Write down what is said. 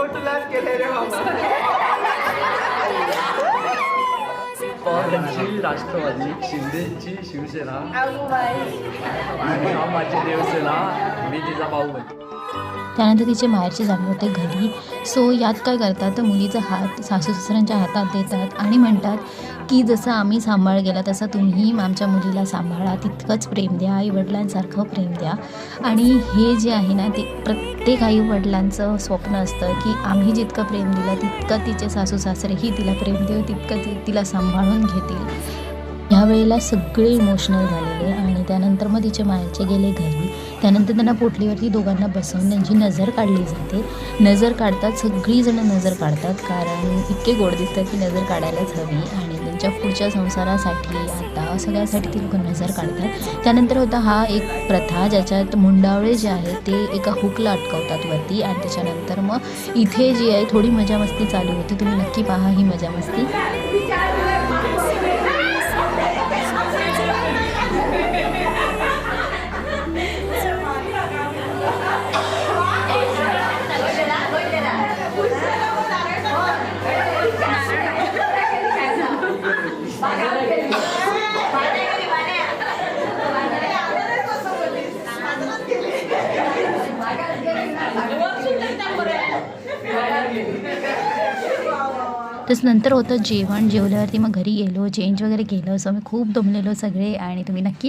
तुलाच केले रे बाबा. पवारांची राष्ट्रवादी, शिंदेची शिवसेना आणि माझी देवसेना, मी तिचा भाऊ आहे. त्यानंतर तिचे माहेरचे जाणे होते घरी. सो यात काय करतात तर मुलीचा हात सासू सासऱ्यांच्या हातात देतात आणि म्हणतात की जसं आम्ही सांभाळ केला तसं तुम्ही आमच्या मुलीला सांभाळा, तितकंच प्रेम द्या, आईवडिलांसारखं प्रेम द्या. आणि हे जे आहे ना ते प्रत्येक आईवडिलांचं स्वप्न असतं की आम्ही जितकं प्रेम दिलं तितकं तिचे सासू सासरेही तिला प्रेम देऊ, तितकं तिला सांभाळून घेतील. ह्यावेळेला सगळे इमोशनल झालेले आणि त्यानंतर मग तिचे माहेरचे गेले घरी. त्यानंतर त्यांना पोटलीवरती दोघांना बसवून त्यांची नजर काढली जाते. नजर काढतात, सगळीजणं नजर काढतात, कारण इतके गोड दिसतात की नजर काढायलाच हवी आणि त्यांच्या पुढच्या संसारासाठी आता सगळ्यासाठी ती लोक नजर काढतात. त्यानंतर होता हा एक प्रथा ज्याच्यात मुंडावळे जे आहेत ते एका हुकला अटकवतात वरती आणि त्याच्यानंतर मग इथे जी आहे थोडी मजा मस्ती चालू होती. तुम्ही नक्की पहा ही मजा मस्ती. तसं नंतर होतं जेवण. जेवल्यावरती मग घरी गेलो, चेंज वगैरे केलं. सो आम्ही खूप दमलेलो सगळे आणि तुम्ही नक्की